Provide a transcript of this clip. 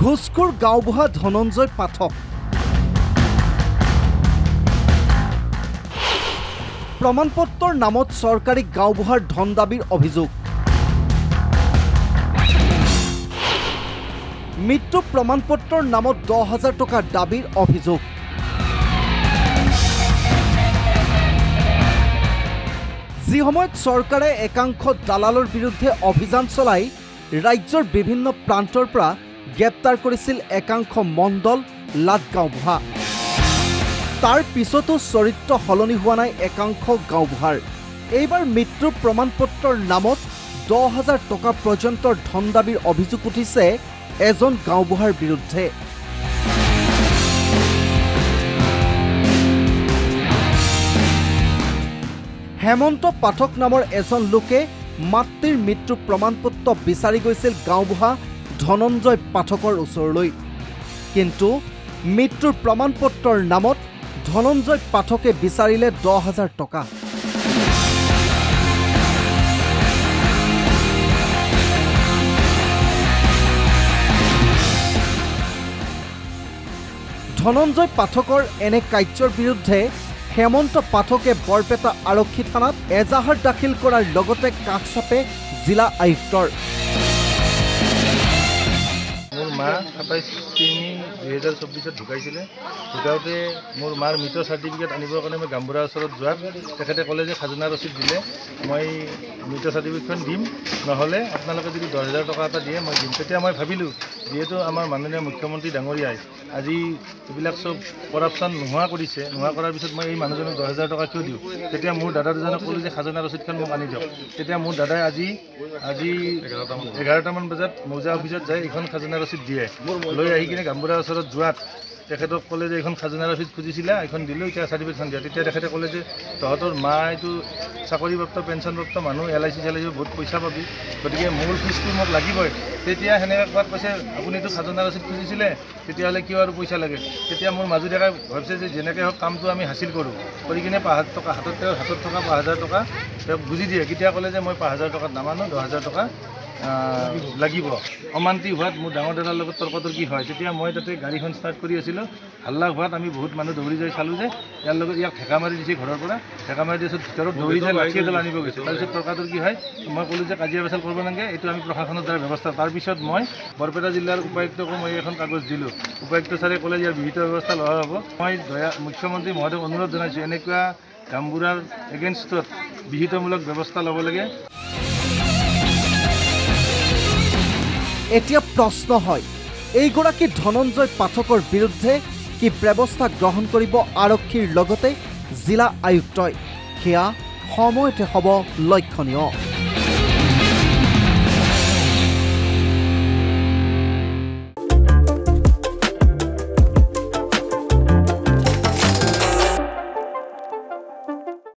ঘোষখোৰ গাঁওবুঢ়া ধনঞ্জয় পাঠক প্ৰমাণপত্ৰৰ নামত চৰকাৰী গাঁওবুঢ়াৰ ধন দাবীৰ অভিযোগ মৃত্যু প্ৰমাণপত্ৰৰ নামত 10,000 টকা দাবীৰ অভিযোগ যি সময়ত চৰকাৰে একাংশ দালালৰ বিৰুদ্ধে অভিযান চলাই ৰাজ্যৰ বিভিন্ন প্ৰান্তৰ পৰা গ্ৰেপ্তাৰ কৰিছিল একাংশ মণ্ডল লাট গাঁওবুঢ়া তাৰ পিছতো চৰিত্ৰ সলনি হোৱা নাই একাংশ গাঁওবুঢ়াৰ এইবাৰ মৃত্যু প্ৰমাণপত্ৰৰ নামত 10,000 টকা পৰ্যন্তৰ ধন দাবীৰ অভিযোগ উঠিছে এজন গাঁওবুঢ়াৰ বিৰুদ্ধে হেমন্ত পাঠক নামৰ এজন লোকে মাতৃৰ মৃত্যু প্ৰমাণপত্ৰ বিচাৰি গৈছিল গাঁওবুঢ়া ধনঞ্জয় পাঠকৰ ওচৰলৈ কিন্তু মৃত্যুৰ প্ৰমাণপত্ৰৰ নামত ধনঞ্জয় পাঠকে বিচাৰিলে 10,000 টকা ধনঞ্জয় পাঠকৰ এনে কাৰ্যৰ বিৰুদ্ধে হেমন্ত পাঠকে বৰপেটা আৰক্ষী থানাত এজাহাৰ দাখিল কৰাৰ লগতে কাষ চাপে জিলা আয়ুক্তৰ মোৰ মা 27/3/2024 ঢুকাইছিলে ঢুকাওঁতে মোৰ মাৰ মৃত চাৰ্টিফিকেট আনিবৰ কাৰণে মই গাঁওবুঢ়াৰ ওচৰত যোৱাত তেখেতে ক'লে যে খাজনা ৰচিদ দিলে মই মৃত চাৰ্টিফিকেটখন দিম নহ'লে আপোনালোকে যদি 10,000 টকা এটা দিয়ে মই দিম তেতিয়া মই ভাবিলোঁ যিহেতু আমাৰ মাননীয় মুখ্যমন্ত্ৰী ডাঙৰীয়াই আজি এইবিলাক চব কৰাপশ্যন নোহোৱা কৰিছে নোহোৱা কৰাৰ পিছত মই এই মানুহজনক 10,000 টকা কিয় দিওঁ তেতিয়া মোৰ দাদা দুজনক ক'লোঁ যে খাজনা ৰচিদখন মোক আনি দিয়ক তেতিয়া মোৰ দাদাই আজি 11টামান বজাত মৌজা অফিচত যায় এইখন খাজনা ৰচিদ দিয়ে লৈ আহি কিনে গাঁওবুঢ়াৰ ওচৰত যোৱাত তেখেতক ক'লে যে এইখন খাজনা ৰচিদ খুজিছিলা এইখন দিলোঁ এতিয়া চাৰ্টিফিকেটখন দিয়া তেতিয়া তেখেতে ক'লে যে তহঁতৰ মা এইটো চাকৰিপ্ৰাপ্ত পেঞ্চনপ্ৰাপ্ত মানুহ LIC বহুত পইচা পাবি গতিকে মূল ফিজটো মোক লাগিবই তেতিয়া সেনেকৈ কোৱাত কৈছে আপুনিতো খাজনা ৰচিদ খুজিছিলে তেতিয়াহ'লে কিয় আৰু পইচা লাগে তেতিয়া মোৰ মাজু ডেকাই ভাবিছে যে যেনেকৈ হওক কামটো আমি হাচিল কৰোঁ কৰি কিনে 5,000 টকা হাতত থকা 5,000 টকা তেওঁক বুজি দিয়ে কেতিয়া ক'লে যে মই 5,000 টকাত নামানো 10,000 টকা লাগিব অমান্তি হোৱাত মোৰ ডাঙৰ দাদাৰ লগত তৰ্কতৰ্কি হয় তেতিয়া মই তাতে গাড়ীখন ষ্টাৰ্ট কৰি আছিলোঁ হাল্লা হোৱাত আমি বহুত মানুহ দৌৰি যাই চালোঁ যে ইয়াৰ লগত ইয়াক ঠেকা মাৰি দিছে ঘৰৰ পৰা ঠেকা মাৰি দিয়াৰ পিছত ভিতৰত দৌৰি যায় লাঠি এডাল আনিব গৈছে তাৰপিছত তৰ্কাতৰ্কি হয় মই ক'লোঁ যে কাজিয়া পেচাল কৰিব নালাগে এইটো আমি প্ৰশাসনৰ দ্বাৰা ব্যৱস্থা তাৰপিছত মই বৰপেটা জিলাৰ উপায়ুক্তকো মই এখন কাগজ দিলোঁ উপায়ুক্ত ছাৰে ক'লে ইয়াৰ বিহিত ব্যৱস্থা লোৱা হ'ব মই মুখ্যমন্ত্ৰী মহোদয়ক অনুৰোধ জনাইছোঁ এনেকুৱা গাঁওবুঢ়াৰ এগেইনষ্টত বিহিতমূলক ব্যৱস্থা ল'ব লাগে এতিয়া প্ৰশ্ন হয় এইগৰাকী ধনঞ্জয় পাঠকৰ বিৰুদ্ধে কি ব্যৱস্থা গ্ৰহণ কৰিব আৰক্ষীৰ লগতে জিলা আয়ুক্তই সেয়া সময়তে হ'ব লক্ষণীয়